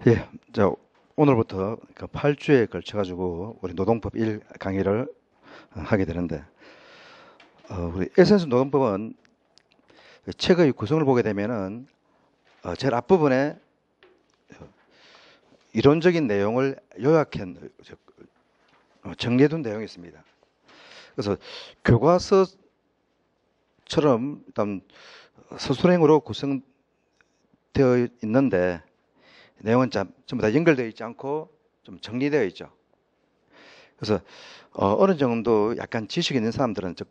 예, 오늘부터 그 8주에 걸쳐가지고 우리 노동법 1 강의를 하게 되는데, 우리 에센스 노동법은 그 책의 구성을 보게 되면은 제일 앞부분에 이론적인 내용을 요약한 정리해둔 내용이 있습니다. 그래서 교과서처럼 일단 서술형으로 구성되어 있는데 내용은 전부 다 연결되어 있지 않고 좀 정리되어 있죠. 그래서 어느 정도 약간 지식이 있는 사람들은, 즉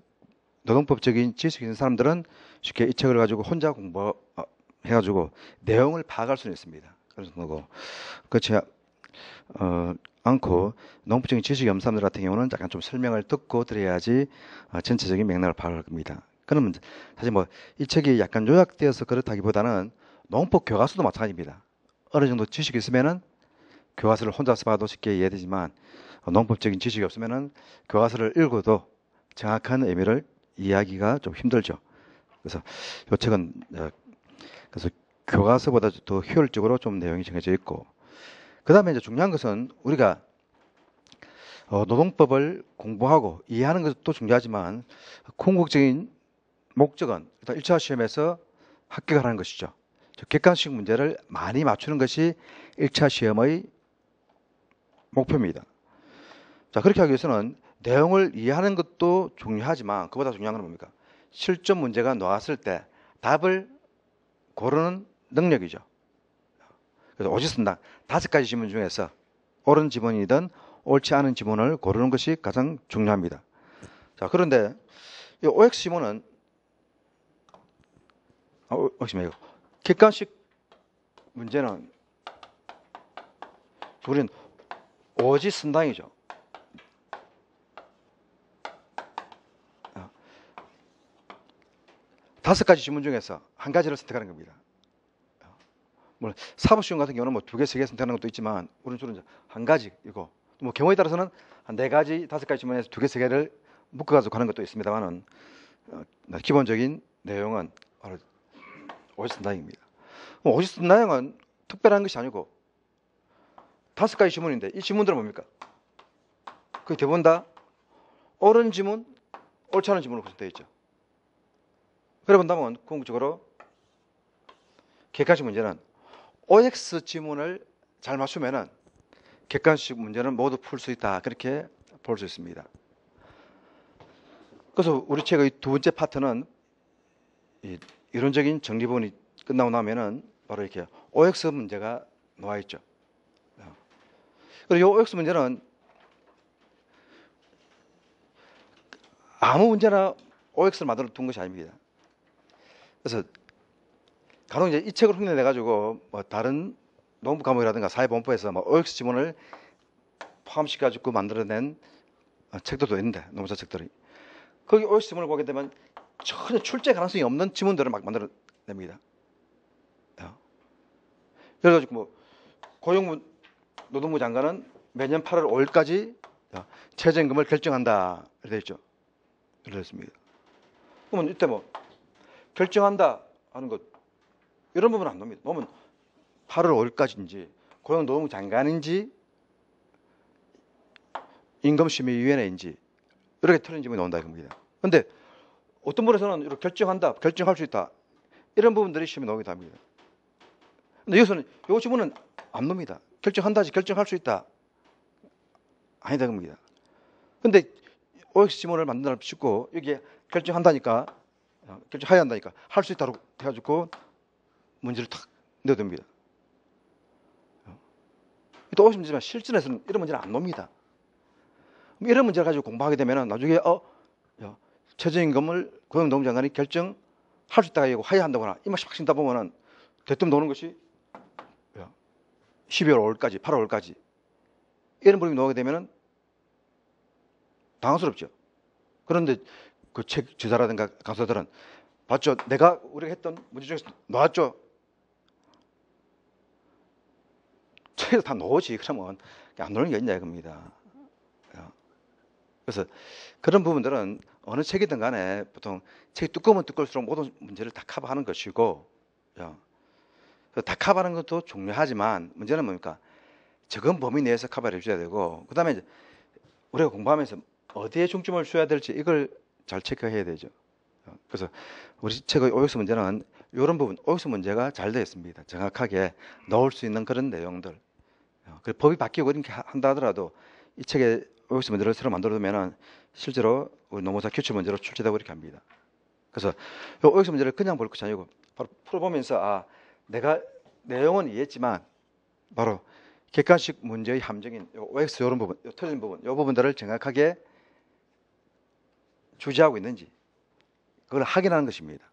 노동법적인 지식이 있는 사람들은 쉽게 이 책을 가지고 혼자 공부해가지고 내용을 파악할 수는 있습니다. 그래서 뭐고 그렇지 않고 농법적인 지식이 없는 사람들 같은 경우는 약간 좀 설명을 듣고 들어야지 전체적인 맥락을 파악할 겁니다. 그러면 사실 뭐 이 책이 약간 요약되어서 그렇다기보다는 농법 교과서도 마찬가지입니다. 어느 정도 지식이 있으면은 교과서를 혼자서 봐도 쉽게 이해되지만 농법적인 지식이 없으면은 교과서를 읽어도 정확한 의미를 이해하기가 좀 힘들죠. 그래서 이 책은 그래서 교과서보다 더 효율적으로 좀 내용이 정해져 있고, 그 다음에 이제 중요한 것은 우리가 노동법을 공부하고 이해하는 것도 중요하지만 궁극적인 목적은 일단 1차 시험에서 합격하라는 것이죠. 객관식 문제를 많이 맞추는 것이 1차 시험의 목표입니다. 자, 그렇게 하기 위해서는 내용을 이해하는 것도 중요하지만 그보다 중요한 건 뭡니까? 실전 문제가 나왔을 때 답을 고르는 능력이죠. 그래서 오지선다 5가지 지문 중에서 옳은 지문이든 옳지 않은 지문을 고르는 것이 가장 중요합니다. 자, 그런데 이 OX 지문은 객관식 문제는 우리는 오지선당이죠. 다섯 가지 지문 중에서 한 가지를 선택하는 겁니다. 뭐 사법시험 같은 경우는 뭐 2개, 3개 선택하는 것도 있지만 우리는 주로 이제 한 가지 이거, 뭐 경우에 따라서는 한 4가지, 5가지 지문에서 2개, 3개를 묶어가지고 가는 것도 있습니다만은 기본적인 내용은 바로 오지선다형입니다. 오지선다형은 특별한 것이 아니고 5가지 지문인데 이 지문들은 뭡니까? 그 대부분 다 옳은 지문, 옳지 않은 지문으로 구성되어 있죠. 그래 본다면 궁극적으로 객관식 문제는 OX 지문을 잘 맞추면은 객관식 문제는 모두 풀 수 있다, 그렇게 볼 수 있습니다. 그래서 우리 책의 두 번째 파트는 이 이론적인 정리 부분이 끝나고 나면은 바로 이렇게 OX 문제가 나와 있죠. 그리고 이 OX 문제는 아무 문제나 OX를 만들어 둔 것이 아닙니다. 그래서 간혹 이제 이 책을 흉내내 가지고 뭐 다른 농부 과목이라든가 사회본부에서 뭐 OX 지문을 포함시켜 가지고 만들어낸 책들도 있는데, 농사 책들이 거기 OX 지문을 보게 되면 전혀 출제 가능성이 없는 지문들을 막 만들어냅니다. 그래가지고 뭐 고용부 노동부 장관은 매년 8월 5일까지 최저임금을 결정한다 이렇게 되어 있죠. 이렇게 됐습니다. 그러면 이때 뭐 결정한다 하는 것 이런 부분은 안 나옵니다. 보면 8월 5일까지인지 고용노동부 장관인지 임금심의위원회인지 이렇게 틀린 지문이 나온다 이겁니다. 그런데 어떤 분에서는 이렇게 결정한다, 결정할 수 있다 이런 부분들이 시험에 나오기도 합니다. 근데 여기서는 이 지문은 안 놉니다. 결정한다지 결정할 수 있다 아니다 겁니다. 근데 OX 지문을 만들어 싶고 여기에 결정한다니까, 결정해야 한다니까 할 수 있다고 해가지고 문제를 탁 내어둡니다. 또 OX 문제지만 실전에서는 이런 문제는 안 놉니다. 이런 문제를 가지고 공부하게 되면 나중에 최저임금을 고용노동부 장관이 결정할 수 있다고 하고 해야 한다거나 이 맛이 확 신다 보면은 대뜸 나오는 것이 12월 5일까지, 8월 5일까지 이런 부분이 나오게 되면은 당황스럽죠. 그런데 그 책 저자라든가 강사들은 봤죠? 우리가 했던 문제 중에서 나왔죠? 책에서 다 나오지. 그러면 안 나오는 게 있냐 이겁니다. 그래서 그런 부분들은 어느 책이든 간에 보통 책이 두꺼우면 두꺼울수록 모든 문제를 다 커버하는 것이고, 다 커버하는 것도 중요하지만 문제는 뭡니까? 적은 범위 내에서 커버를 해줘야 되고, 그 다음에 우리가 공부하면서 어디에 중점을 줘야 될지 이걸 잘 체크해야 되죠. 그래서 우리 책의 OX 문제는 이런 부분, OX 문제가 잘 되어 있습니다. 정확하게 넣을 수 있는 그런 내용들. 그 법이 바뀌고 이렇게 한다 하더라도 이 책에 OX 문제를 새로 만들어두면은 실제로 우리 노무사 규칙 문제로 출제되고 이렇게 합니다. 그래서 이 OX 문제를 그냥 볼 것이 아니고 바로 풀어보면서 내가 내용은 이해했지만 바로 객관식 문제의 함정인 OX 이런 부분, 틀린 부분, 이 부분들을 정확하게 주지하고 있는지 그걸 확인하는 것입니다.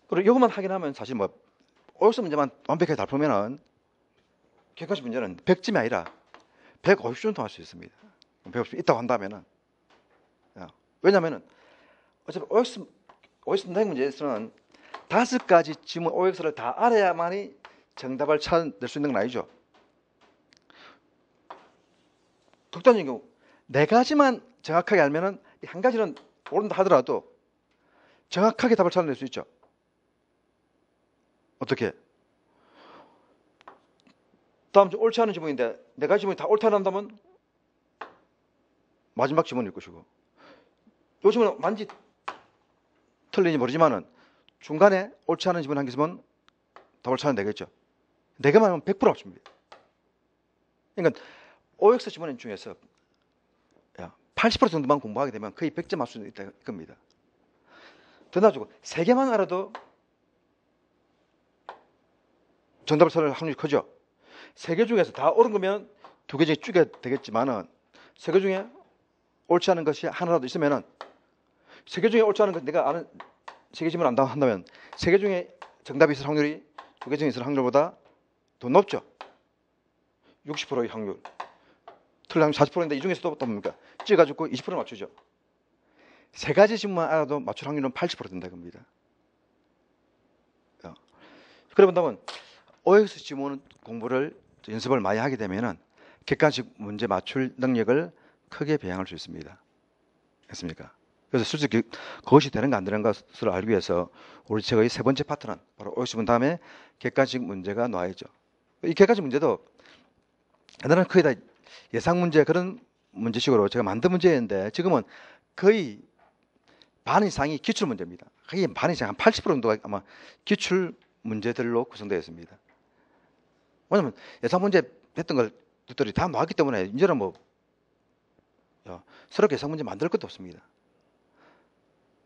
그리고 이것만 확인하면 사실 뭐 OX 문제만 완벽하게 다 풀면은 객관식 문제는 100점이 아니라 150점도 할 수 있습니다. 150점 있다고 한다면은 왜냐면은 어차피 OX 문제에서는 5가지 지문 OX를 다 알아야만이 정답을 찾아낼 수 있는 건 아니죠. 극단적인 경우 4가지만 정확하게 알면은 한 가지는 옳은다 하더라도 정확하게 답을 찾아낼 수 있죠. 어떻게? 다음 주 옳지 않은 지문인데 4가지 지문이 다 옳다 한다면 마지막 지문일 것이고, 요 지문은 완전히 틀린지 모르지만은 중간에 옳지 않은 지문 한 개 있으면 답을 찾아내겠죠. 4개만 하면 100% 맞춥니다. 그러니까 OX 지문 중에서 80% 정도만 공부하게 되면 거의 100점 맞출 수 있다 겁니다. 더 나아지고 3개만 알아도 정답을 찾을 확률이 크죠. 3개 중에서 다 옳은 거면 2개 중에 쪼개 되겠지만은 3개 중에 옳지 않은 것이 하나라도 있으면은 3개 중에 옳지 않은 것 내가 아는 3개 지문 안다 한다면 3개 중에 정답이 있을 확률이 2개 중에 있을 확률보다 더 높죠. 60%의 확률. 틀린 확률 40%인데 이 중에서도 또 뭡니까? 찌가지고 20% 맞추죠. 3가지 지문만 알아도 맞출 확률은 80% 된다 겁니다. 그래 본다면 OX 지문 공부를 연습을 많이 하게 되면은 객관식 문제 맞출 능력을 크게 배양할 수 있습니다. 됐습니까? 그래서 솔직히 그것이 되는가 안 되는 것을 알기 위해서 우리 책의 3번째 파트는 바로 OX 지문 다음에 객관식 문제가 나와 있죠. 이 객관식 문제도 옛날에는 거의 다 예상 문제 그런 문제식으로 제가 만든 문제였는데 지금은 거의 반 이상이 기출 문제입니다. 거의 반 이상 한 80% 정도가 아마 기출 문제들로 구성되어 있습니다. 왜냐면 예상 문제 했던 것들이 다 나왔기 때문에 이제는 뭐 새롭게 예상 문제 만들 것도 없습니다.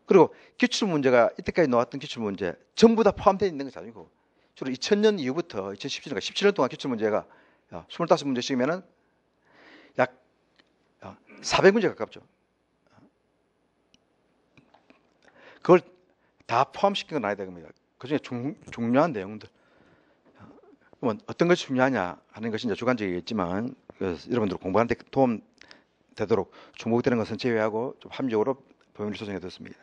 그리고 기출 문제가 이때까지 나왔던 기출 문제 전부 다 포함되어 있는 것이 아니고 주로 2000년 이후부터 2017년까지 17년 동안 기출 문제가 25문제씩이면은 약 400문제 가깝죠. 그걸 다 포함시킨 건 아니다 겁니다. 그중에 중요한 내용들. 그러면 어떤 것이 중요하냐 하는 것이 이제 주관적이겠지만 여러분들 공부하는 데 도움 되도록 중복되는 것은 제외하고 좀 합리적으로 범위를 조정해 뒀습니다.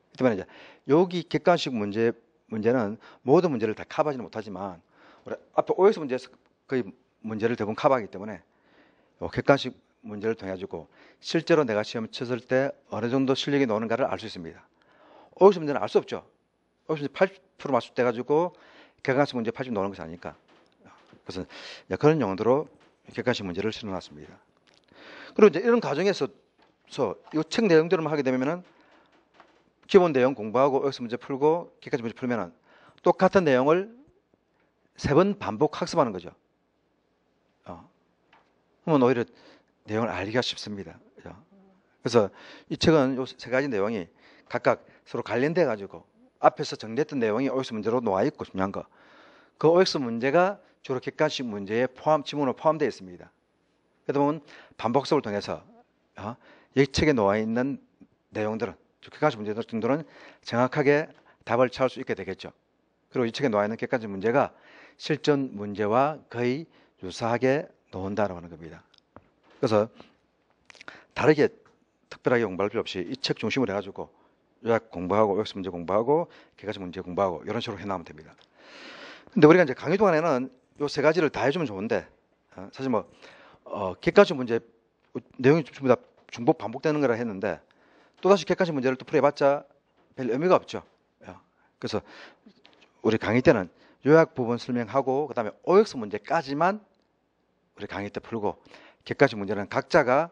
그렇지만 이제 여기 객관식 문제는 모든 문제를 다 커버하지는 못하지만 우리 앞에 OX 문제에서 거의 문제를 대부분 커버하기 때문에 객관식 문제를 통해 가지고 실제로 내가 시험 쳤을 때 어느 정도 실력이 나오는가를 알 수 있습니다. OX 문제는 알 수 없죠. OX 문제 80% 맞출 때 가지고 객관식 문제 80 나오는 것이 아니니까. 그래서 그런 용도로 객관식 문제를 실어놨습니다. 그리고 이제 이런 과정에서 이 책 내용대로만 하게 되면은 기본 내용 공부하고 OX 문제 풀고 객관식 문제 풀면은 똑같은 내용을 3번 반복 학습하는 거죠. 그러면 오히려 내용을 알기가 쉽습니다. 그래서 이 책은 이 3가지 내용이 각각 서로 관련돼 가지고 앞에서 정리했던 내용이 OX 문제로 놓아 있고 중요한 거. 그 OX 문제가 주로 객관식 문제에 지문으로 포함되어 있습니다. 그러다 보면 반복습을 통해서 이 책에 놓아 있는 내용들은 객관식 문제들 정도는 정확하게 답을 찾을 수 있게 되겠죠. 그리고 이 책에 놓아 있는 객관식 문제가 실전 문제와 거의 유사하게 나온다고 하는 겁니다. 그래서 다르게 특별하게 공부할 필요 없이 이 책 중심으로 해가지고 요약 공부하고 OX 문제 공부하고 객관식 문제 공부하고 이런 식으로 해나가면 됩니다. 근데 우리가 이제 강의 동안에는 요 3가지를 다 해주면 좋은데 사실 뭐 객관식 문제 내용이 전부 다 중복 반복되는 거라 했는데 또다시 객관식 문제를 또 풀어봤자 별 의미가 없죠. 그래서 우리 강의 때는 요약 부분 설명하고 그다음에 OX 문제까지만 우리 강의 때 풀고 객관식 문제는 각자가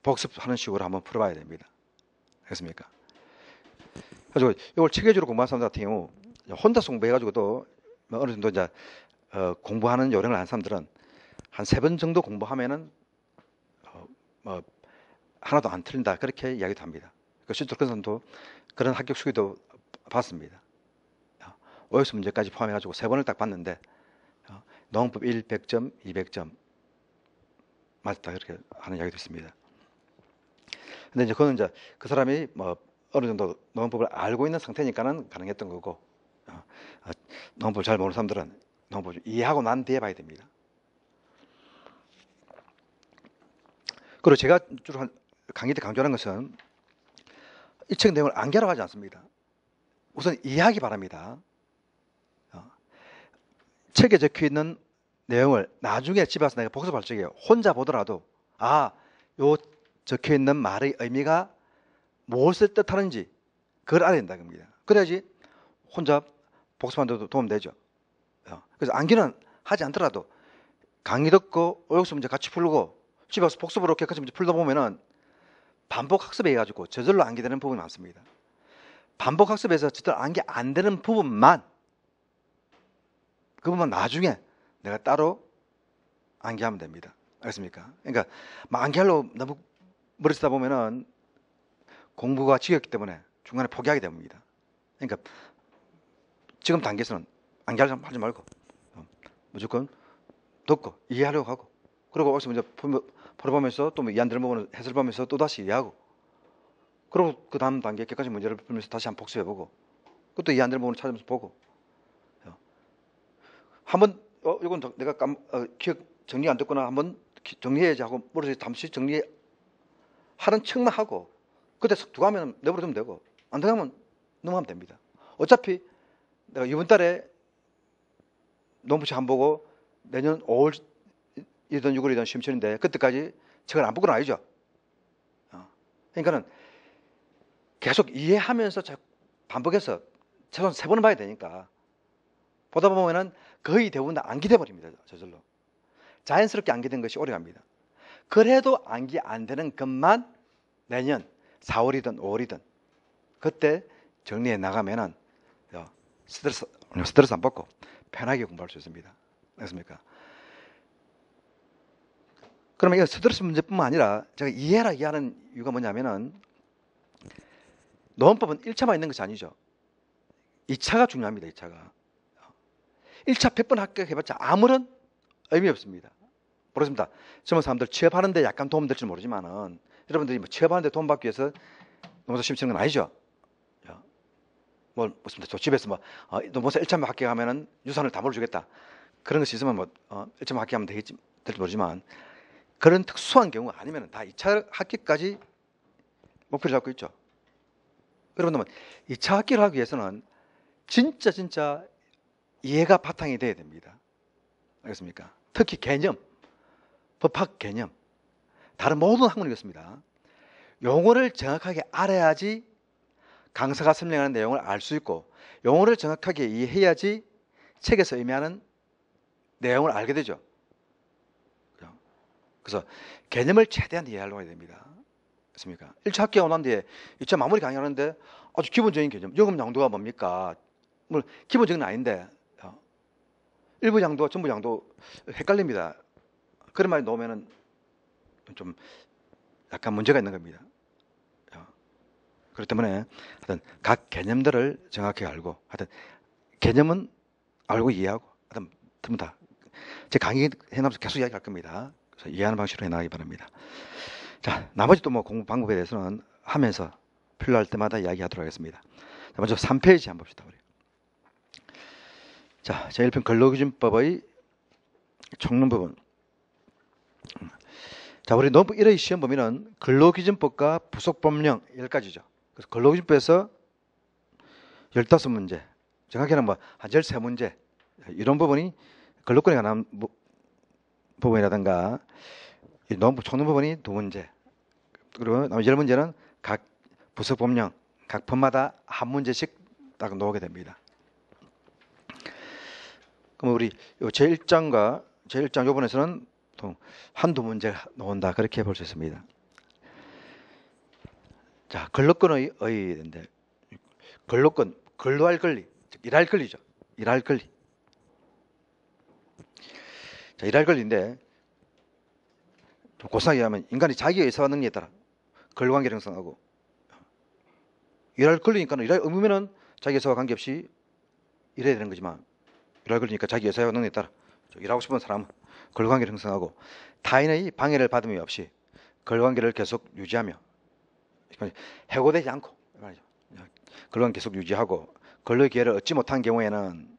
복습하는 식으로 한번 풀어봐야 됩니다. 알겠습니까? 그래서 이걸 체계적으로 공부하는 사람들 같은 경우 혼자 공부해가지고도 어느 정도 이제 공부하는 요령을 아는 사람들은 한 3번 정도 공부하면은 뭐 하나도 안 틀린다 그렇게 이야기도 합니다. 실제로 그런 사람도 그런 합격 수기도 봤습니다. OX 문제까지 포함해가지고 3번을 딱 봤는데 농법 1 100점, 200점 맞다 그렇게 하는 이야기도 있습니다. 근데 이제 그거는 이제 그 사람이 뭐 어느 정도 농법을 알고 있는 상태니까는 가능했던 거고 농법을 잘 모르는 사람들은 농법을 이해하고 난 뒤에 봐야 됩니다. 그리고 제가 주로 강의 때 강조하는 것은 이 책 내용을 암기하러 가지 않습니다. 우선 이해하기 바랍니다. 책에 적혀 있는 내용을 나중에 집에 와서 내가 복습할 적에 혼자 보더라도 요 적혀 있는 말의 의미가 무엇을 뜻하는지 그걸 알아야 된다는 겁니다. 그래야지 혼자 복습하는 데도 도움되죠. 그래서 암기는 하지 않더라도 강의 듣고 OX 문제 같이 풀고 집에 와서 복습으로 객관식 문제 풀다 보면은 반복 학습해 가지고 저절로 암기되는 부분이 많습니다. 반복 학습에서 저절로 암기 안 되는 부분만 그 부분 나중에 내가 따로 암기하면 됩니다. 알겠습니까? 그러니까 막 암기하려고 너무 머리 쓰다 보면은 공부가 지겹기 때문에 중간에 포기하게 됩니다. 그러니까 지금 단계에서는 암기하지 말고 무조건 듣고 이해하려고 하고 그리고 어디서 문제 풀어보면서 또 이해 안 되는 부분을 해설 보면서 또 다시 이해하고 그리고 그 다음 단계 객관식 문제를 풀면서 다시 한번 복습해보고 그것도 이해 안 되는 부분을 찾으면서 보고 한번 이건 내가 기억 정리 안 됐구나 한번 정리해야지 하고 머릿속에 잠시 정리하는 척만 하고 그때 두고 하면 내버려두면 되고 안 되면 넘어가면 됩니다. 어차피 내가 이번 달에 농부책 안 보고 내년 5월이든 6월이든 시험치는데 그때까지 책을 안 보고는 아니죠. 그러니까는 계속 이해하면서 반복해서 최소한 3번은 봐야 되니까 보다 보면은 거의 대부분 다 암기돼 버립니다. 저절로. 자연스럽게 암기된 것이 오래갑니다. 그래도 암기 안 되는 것만 내년 4월이든 5월이든 그때 정리해 나가면은 스트레스 안 받고 편하게 공부할 수 있습니다. 알겠습니까? 그러면 이거 스트레스 문제뿐만 아니라 제가 이해하라 이해하는 이유가 뭐냐면은 논법은 1차만 있는 것이 아니죠. 2차가 중요합니다. 2차가. 1차 100번 합격해봤자 아무런 의미 없습니다. 모르겠습니다. 젊은 사람들 취업하는데 약간 도움 될지 모르지만은 여러분들이 뭐 취업하는데 도움 받기 위해서 농사 시험 치는 건 아니죠. 무슨 집에서 농사 1차만 합격하면은 유산을 다 물어주겠다. 그런 것이 있으면 1차만 합격하면 될지 모르지만 그런 특수한 경우 아니면 다 2차 합격까지 목표를 잡고 있죠. 여러분들 2차 합격을 하기 위해서는 진짜 이해가 바탕이 돼야 됩니다. 알겠습니까? 특히 개념, 법학 개념, 다른 모든 학문이겠습니다. 용어를 정확하게 알아야지 강사가 설명하는 내용을 알 수 있고 용어를 정확하게 이해해야지 책에서 의미하는 내용을 알게 되죠. 그래서 개념을 최대한 이해하려고 해야 됩니다. 그렇습니까? 1차 합격하고 난 뒤에 2차 마무리 강의하는데 아주 기본적인 개념, 요금 양도가 뭡니까? 뭐 기본적인 건 아닌데 일부 양도와 전부 양도 헷갈립니다. 그런 말이 나오면은 좀 약간 문제가 있는 겁니다. 그렇기 때문에 하여튼 각 개념들을 정확히 알고 하여튼 개념은 알고 이해하고 하여튼 전부 다 제 강의 해나가면서 계속 이야기할 겁니다. 그래서 이해하는 방식으로 해나가기 바랍니다. 자, 나머지 또 뭐 공부 방법에 대해서는 하면서 필요할 때마다 이야기하도록 하겠습니다. 자, 먼저 3페이지 한번 봅시다. 우리. 자, 제1편 근로기준법의 총론 부분. 자, 우리 농법 1의 시험 범위는 근로기준법과 부속법령 10가지죠. 그래서 근로기준법에서 15문제, 정확히는 한 13문제, 이런 부분이 근로권에 관한 부분이라든가 농법 총론 부분이 2문제, 그리고 나머지 10문제는 각 부속법령, 각 법마다 한 문제씩 딱 나오게 됩니다. 그럼 우리 요 제1장과 제1장 요번에서는 보통 한두 문제가 나온다 그렇게 볼 수 있습니다. 자, 근로권의 의인데 근로권, 근로할 권리, 즉 일할 권리죠. 일할 권리. 자, 일할 권리인데 좀 고상하게 하면 인간이 자기 의사와 능력에 따라 근로관계를 형성하고 일할 권리니까 일할 의무면은 자기 의사와 관계없이 일해야 되는 거지만 일할 권리니까 자기 의사와 능력에 따라 일하고 싶은 사람은 근로관계를 형성하고 타인의 방해를 받음이 없이 근로관계를 계속 유지하며 해고되지 않고 근로관계 계속 유지하고 근로의 기회를 얻지 못한 경우에는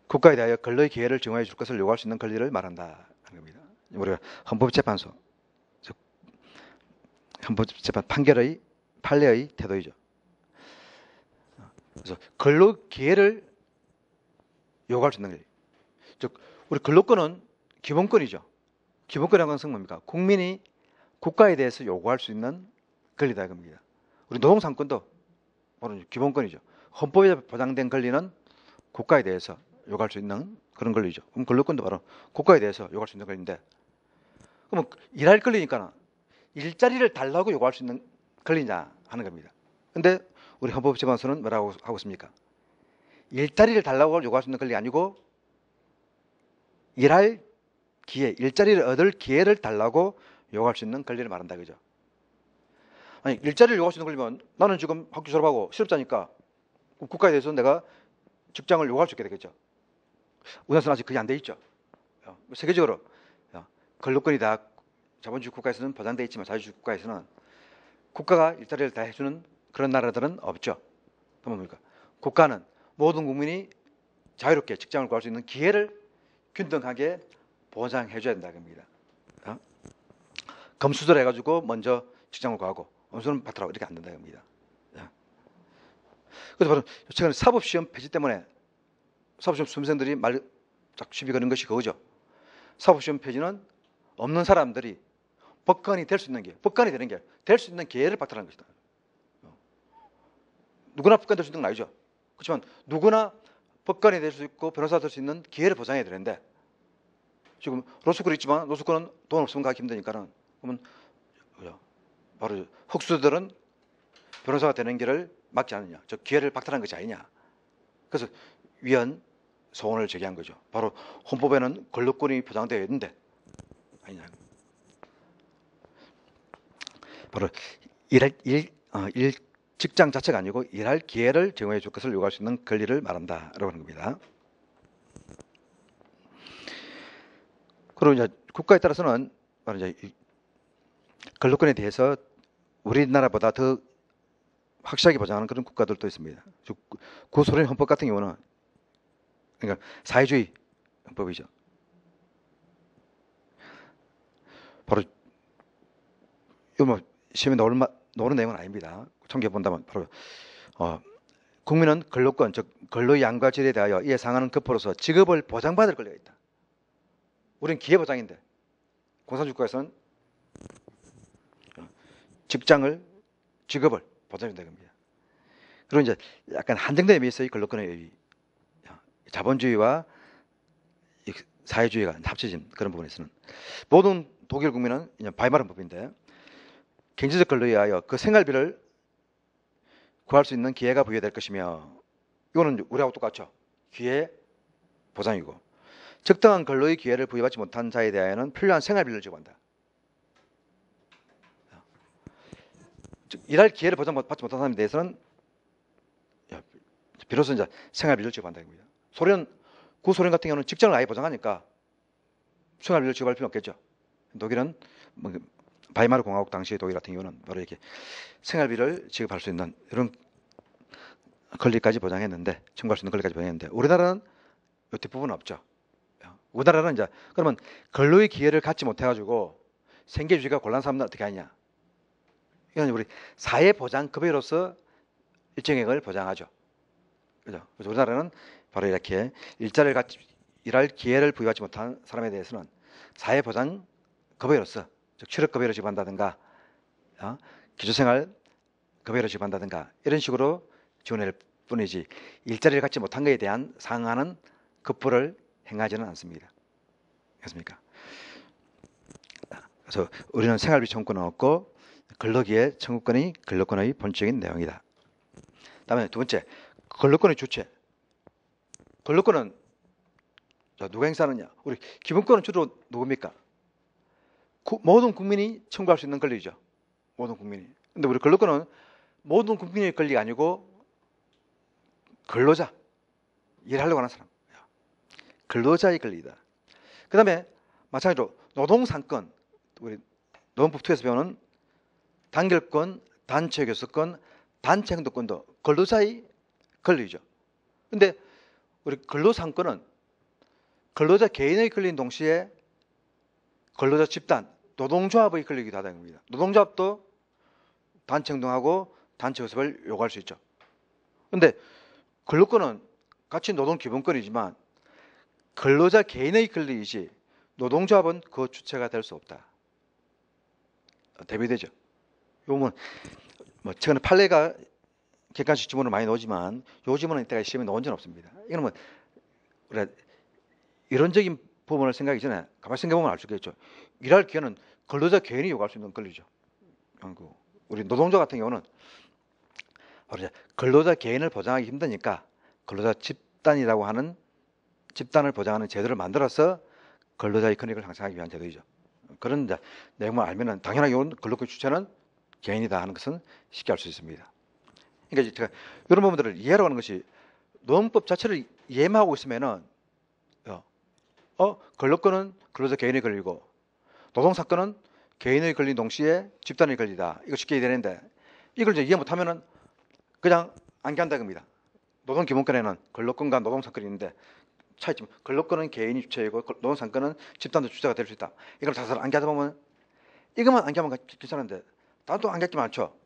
국가에 대하여 근로의 기회를 증화해 줄 것을 요구할 수 있는 권리를 말한다 하는 겁니다. 우리가 헌법재판소, 즉 헌법재판 판례의 태도이죠. 그래서 근로 기회를 요구할 수 있는 권리. 즉 우리 근로권은 기본권이죠. 기본권이라는 것은 뭡니까? 국민이 국가에 대해서 요구할 수 있는 권리다 이겁니다. 우리 노동상권도 기본권이죠. 헌법에 보장된 권리는 국가에 대해서 요구할 수 있는 그런 권리죠. 그럼 근로권도 바로 국가에 대해서 요구할 수 있는 권리인데, 그러면 일할 권리니까 일자리를 달라고 요구할 수 있는 권리냐 하는 겁니다. 근데 우리 헌법재판소는 뭐라고 하고 있습니까? 일자리를 달라고 요구할 수 있는 권리가 아니고 일할 기회, 일자리를 얻을 기회를 달라고 요구할 수 있는 권리를 말한다 그죠? 아니 일자리를 요구할 수 있는 권리면 나는 지금 학교 졸업하고 실업자니까 국가에 대해서 내가 직장을 요구할 수 있게 되겠죠. 우리나라는 아직 그게 안 돼 있죠. 세계적으로 근로권이 다 자본주의 국가에서는 보장돼 있지만 자유주의 국가에서는 국가가 일자리를 다 해주는 그런 나라들은 없죠. 그러면 뭡니까? 국가는 모든 국민이 자유롭게 직장을 구할 수 있는 기회를 균등하게 보장해 줘야 된다 겁니다. 검수들 해가지고 먼저 직장을 구하고 엄수는 받더라고 이렇게 안 된다 겁니다. 그래서 바로 최근에 사법시험 폐지 때문에 사법시험 수험생들이 시비 거는 것이 그거죠. 사법시험 폐지는 없는 사람들이 법관이 될 수 있는 기회, 법관이 되는 게 될 수 있는 기회를 박탈하는 것이다. 누구나 법관 될 수 있는 건 아니죠. 그렇지만 누구나 법관이 될 수 있고 변호사가 될 수 있는 기회를 보장해야 되는데 지금 로스쿨이 있지만 로스쿨은 돈 없으면 가기 힘드니까는 그러면 바로 흑수들은 변호사가 되는 길을 막지 않느냐, 저 기회를 박탈한 것이 아니냐. 그래서 위헌 소원을 제기한 거죠. 바로 헌법에는 근로권이 보장되어 있는데 아니냐. 바로 직장 자체가 아니고 일할 기회를 제공해 줄 것을 요구할 수 있는 권리를 말한다라고 하는 겁니다. 그리고 이제 국가에 따라서는 바로 이제 근로권에 대해서 우리나라보다 더 확실하게 보장하는 그런 국가들도 있습니다. 구소련 헌법 같은 경우는 그러니까 사회주의 헌법이죠. 바로 이거 뭐 시험에 나오는 내용은 아닙니다. 총계 본다면 바로 국민은 근로권, 즉 근로의 양과 질에 대하여 이에 상하는 급부로서 직업을 보장받을 권리가 있다. 우리는 기회보장인데 공산주의 국가에서는 직업을 보장해준다 겁니다. 그리고 이제 약간 한정된 의미에서의 근로권의 의의, 자본주의와 사회주의가 합쳐진 그런 부분에서는 모든 독일 국민은 바이마른 법인데 경제적 근로에 의하여 그 생활비를 구할 수 있는 기회가 부여될 것이며, 이거는 우리하고 똑같죠. 기회 보장이고, 적당한 근로의 기회를 부여받지 못한 자에 대하여는 필요한 생활비를 지급한다. 즉 일할 기회를 보장받지 못한 사람에 대해서는 비로소 이제 생활비를 지급한다 입니다. 구소련 같은 경우는 직장을 아예 보장하니까 생활비를 지급할 필요 없겠죠. 독일은 바이마르 공화국 당시의 독일 같은 경우는 바로 이렇게 생활비를 지급할 수 있는 이런 권리까지 보장했는데, 청구할 수 있는 권리까지 보장했는데, 우리나라는 이 뒷부분은 없죠. 우리나라는 이제 그러면 근로의 기회를 갖지 못해가지고 생계 유지가 곤란한 사람들 어떻게 하냐? 이건 우리 사회보장급여로서 일정액을 보장하죠. 그죠? 그래서 우리나라는 바로 이렇게 일할 기회를 부여하지 못한 사람에 대해서는 사회보장급여로서, 즉 취업급여를 지급한다든가 기초생활 급여를 지급한다든가 이런 식으로 지원을 뿐이지 일자리를 갖지 못한 것에 대한 상하는 급부를 행하지는 않습니다. 그렇습니까? 그래서 우리는 생활비 청구권은 없고 근로기의 청구권이 근로권의 본질적인 내용이다. 다음에 두 번째, 근로권의 주체. 근로권은 누가 행사하느냐? 우리 기본권은 주로 누굽니까? 모든 국민이 청구할 수 있는 권리죠. 모든 국민이. 근데 우리 근로권은 모든 국민의 권리가 아니고 근로자, 일하려고 하는 사람, 근로자의 권리이다. 그 다음에 마찬가지로 노동상권, 우리 노동법 2에서 배우는 단결권, 단체 교섭권, 단체 행동권도 근로자의 권리죠. 근데 우리 근로상권은 근로자 개인의 권리인 동시에 근로자 집단, 노동조합의 권리이기도 하다는 겁니다. 노동조합도 단체 행동하고 단체 교섭을 요구할 수 있죠. 근데 근로권은 같이 노동 기본권이지만 근로자 개인의 권리이지 노동조합은 그 주체가 될 수 없다. 대비되죠. 요건 뭐 최근에 판례가 객관식 지문으로 많이 나오지만 요 지문은 이때가 시험에 나온 적은 없습니다. 이거는 뭐 우리가 이론적인 부분을 생각하기 전에 가만히 생각해보면 알 수 있겠죠. 일할 기회는 근로자 개인이 요구할 수 있는 권리죠. 우리 노동조 같은 경우는 근로자 개인을 보장하기 힘드니까 근로자 집단이라고 하는 집단을 보장하는 제도를 만들어서 근로자의 권익을 향상하기 위한 제도이죠. 그런 이제 내용을 알면은 당연하게 근로권 주체는 개인이다 하는 것은 쉽게 알 수 있습니다. 그러니까 제가 이런 부분들을 이해하려고 하는 것이 노동법 자체를 이해만 하고 있으면은 근로권은 근로자 개인의 권리고 노동사건은 개인의 권리 동시에 집단의 권리다. 이거 쉽게 이해되는데 이걸 이제 이해 못하면은 그냥 안기한다 겁니다. 노동기본권에는 근로권과 노동사건이 있는데 차이점, 근로권은 개인이 주체이고 노동사건은 집단도 주체가 될 수 있다. 이걸 자세히 안기하다 보면 이것만 안기하면 괜찮은데 다른 또 안기할 게 많죠.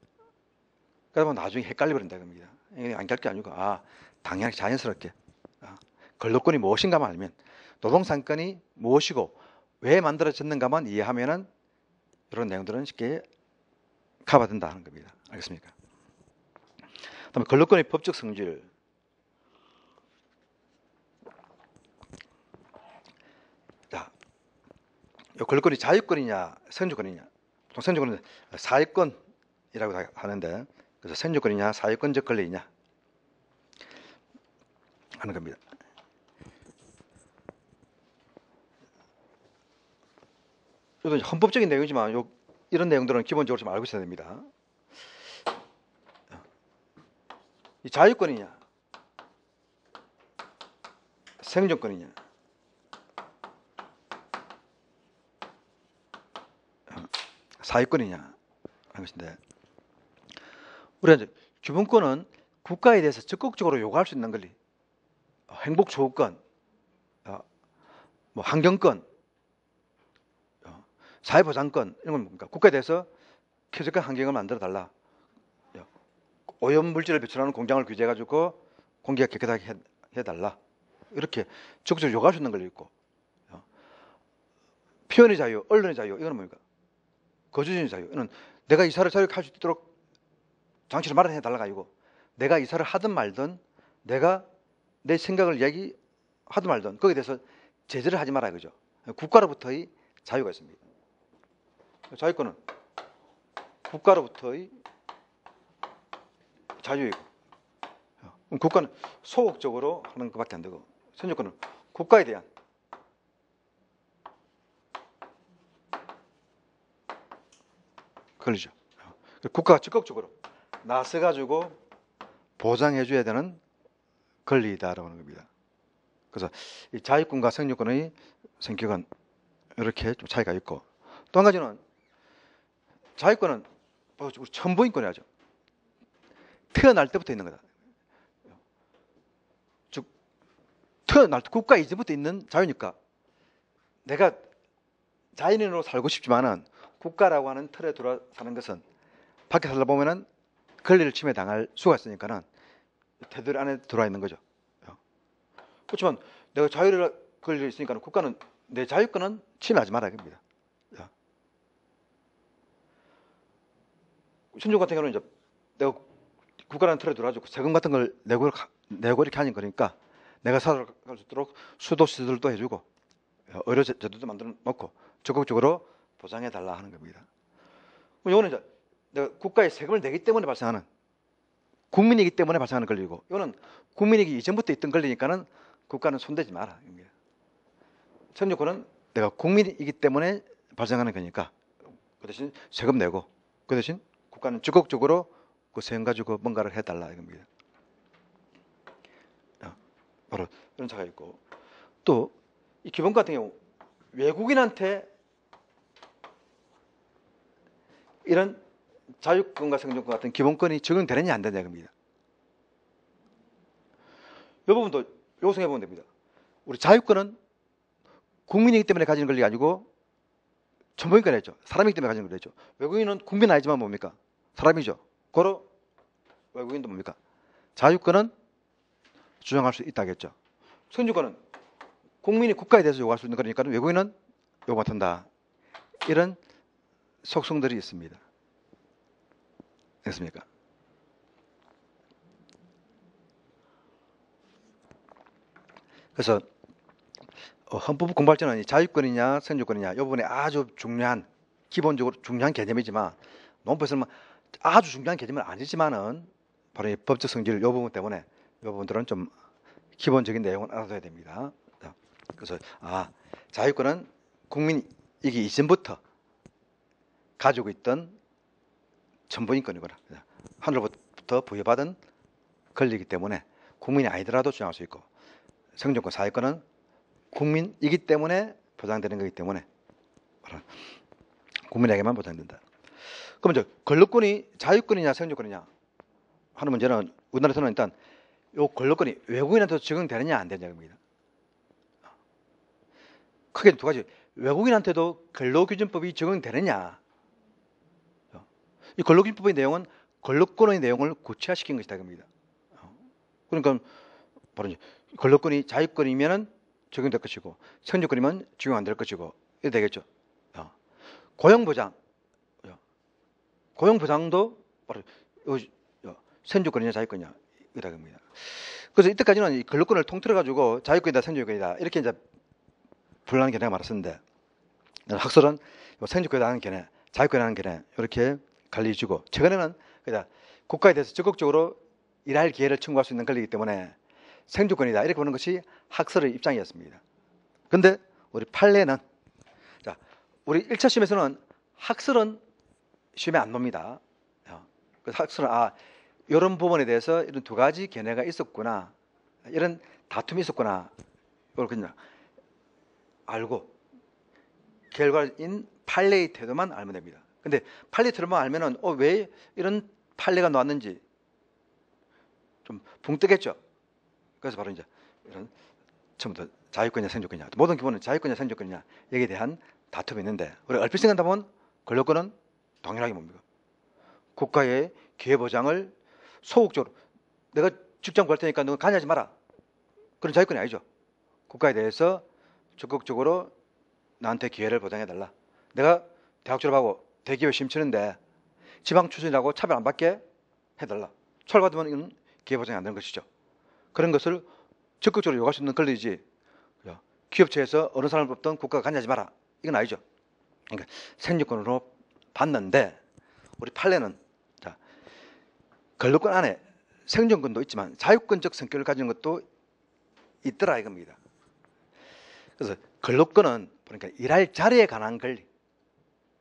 그러다 보면 나중에 헷갈려버린다 겁니다. 이게 안기할 게 아니고 당연히 자연스럽게 근로권이 무엇인가만 알면 노동상권이 무엇이고 왜 만들어졌는가만 이해하면은 이런 내용들은 쉽게 커버된다 하는 겁니다. 알겠습니까? 그다음에 근로권의 법적 성질. 자, 이 근로권이 자유권이냐, 생존권이냐. 보통 생존권은 사회권이라고 하는데, 그래서 생존권이냐, 사회권적 권리이냐 하는 겁니다. 이건 헌법적인 내용이지만 이런 내용들은 기본적으로 좀 알고 있어야 됩니다. 이 자유권이냐, 생존권이냐. 사회권이냐 하는 것인데, 우리가 이제 기본권은 국가에 대해서 적극적으로 요구할 수 있는 권리, 행복조우권, 뭐 환경권, 사회보장권, 이런 건 뭡니까? 국가에 대해서 쾌적한 환경을 만들어 달라. 오염물질을 배출하는 공장을 규제해가지고 공기가 깨끗하게 해달라. 이렇게 적극적으로 요구할 수 있는 권리 있고, 표현의 자유, 언론의 자유, 이거는 뭡니까? 거주주의 자유. 이는 내가 이사를 자유할 수 있도록 장치를 마련해 달라가 아니고 내가 이사를 하든 말든 내가 내 생각을 이야기하든 말든 거기에 대해서 제재를 하지 마라 이거죠. 국가로부터의 자유가 있습니다. 자유권은 국가로부터의 자유이고, 국가는 소극적으로 하는 것밖에 안 되고, 생존권은 국가에 대한 권리죠. 국가가 적극적으로 나서가지고 보장해줘야 되는 권리다라고 하는 겁니다. 그래서 이 자유권과 생존권의 성격은 이렇게 좀 차이가 있고, 또 한 가지는 자유권은 우리 천부인권이 하죠. 태어날 때부터 있는 거다. 즉 태어날 때 국가 이전부터 있는 자유니까 내가 자연인으로 살고 싶지만은 국가라고 하는 틀에 들어 사는 것은 밖에 살다 보면은 권리를 침해당할 수가 있으니까는 테두리 안에 들어와 있는 거죠. 그렇지만 내가 자유를 권리가 있으니까는 국가는 내 자유권은 침해하지 말아야 됩니다. 신종 같은 경우는 이제 내가 국가라는 틀에 들어가지고 세금 같은 걸 내고 이렇게 하는 거니까 내가 살아갈 수 있도록 수도 시설도 해주고 의료 제도도 만들어 놓고 적극적으로 보장해 달라 하는 겁니다. 이거는 이제 내가 국가에 세금을 내기 때문에 발생하는, 국민이기 때문에 발생하는 권리고, 이거는 국민이기 이전부터 있던 권리니까는 국가는 손대지 마라. 선조권은 내가 국민이기 때문에 발생하는 거니까 그 대신 세금 내고, 그 대신 국가는 적극적으로 그 세금 가지고 뭔가를 해달라 이겁니다. 바로 이런 차가 있고, 또 이 기본 같은 경우 외국인한테 이런 자유권과 생존권 같은 기본권이 적용되느냐 안 되느냐 겁니다. 이 부분도 요성해 보면 됩니다. 우리 자유권은 국민이기 때문에 가지는 권리가 아니고 전부인권 했죠. 사람이기 때문에 가지는 권리죠. 외국인은 국민 아니지만 뭡니까? 사람이죠. 고로 외국인도 뭡니까? 자유권은 주장할 수 있다겠죠. 선주권은 국민이 국가에 대해서 요구할 수 있는 거니까 외국인은 요구 못한다. 이런 속성들이 있습니다. 됐습니까? 그래서 헌법 공부할때는 자유권이냐 선주권이냐 이 부분에 아주 중요한, 기본적으로 중요한 개념이지만 논법에서는 아주 중요한 개념은 아니지만은 바로 이 법적 성질 이 부분 때문에 이 부분들은 좀 기본적인 내용을 알아둬야 됩니다. 그래서 자유권은 국민이기 이전부터 가지고 있던 전부인권이거나 하늘로부터 부여받은 권리이기 때문에 국민이 아니더라도 주장할 수 있고, 생존권, 사회권은 국민이기 때문에 보장되는 거기 때문에 국민에게만 보장된다. 그럼 이제 권력권이 자유권이냐 생존권이냐 하는 문제는 우리나라에서는 일단 이 권력권이 외국인한테도 적용되느냐 안 되느냐입니다. 크게 두 가지. 외국인한테도 근로기준법이 적용되느냐. 이 근로기준법의 내용은 권력권의 내용을 구체화시킨 것이다 겁니다. 그러니까 바로 이제 권력권이 자유권이면은 적용될 것이고 생존권이면 적용 안 될 것이고 이래 되겠죠. 고용보장, 고용보장도 바로 생존권이냐 자유권이냐 이다 겁니다. 그래서 이때까지는 이 권력권을 통틀어 가지고 자유권이다 생존권이다 이렇게 이제 분란한 견해가 많았었는데, 학설은 생존권이라는 견해, 자유권이라는 견해 이렇게 갈리지고, 최근에는 그냥 국가에 대해서 적극적으로 일할 기회를 청구할 수 있는 권리이기 때문에 생존권이다 이렇게 보는 것이 학설의 입장이었습니다. 그런데 우리 판례는, 자, 우리 1차 시험에서는 학설은 시험에 안 놉니다. 그래서 학설은 이런 부분에 대해서 이런 두 가지 견해가 있었구나, 이런 다툼이 있었구나, 이걸 그냥 알고 결과인 판례의 태도만 알면 됩니다. 근데 판례 태도만 알면은 왜 이런 판례가 나왔는지 좀 붕 뜨겠죠. 그래서 바로 이제 이런 처음부터 자유권이냐 생존권이냐, 모든 기본은 자유권이냐 생존권이냐 여기에 대한 다툼이 있는데, 우리 얼핏 생각하다 보면 권력권은 당연하게 뭡니까? 국가의 기회 보장을 소극적으로, 내가 직장 구할 테니까 너 관여하지 마라, 그런 자유권이 아니죠. 국가에 대해서 적극적으로 나한테 기회를 보장해달라. 내가 대학 졸업하고 대기업에 심치는데 지방 출신이라고 차별 안 받게 해달라. 처벌받으면 이건 기회 보장이 안 되는 것이죠. 그런 것을 적극적으로 요구할 수 있는 권리이지, 기업체에서 어느 사람을 뽑든 국가가 관여하지 마라, 이건 아니죠. 그러니까 생존권으로 받는데, 우리 판례는 권력권 안에 생존권도 있지만 자유권적 성격을 가지는 것도 있더라 이겁니다. 그래서 권력권은 그러니까 일할 자리에 관한 권리,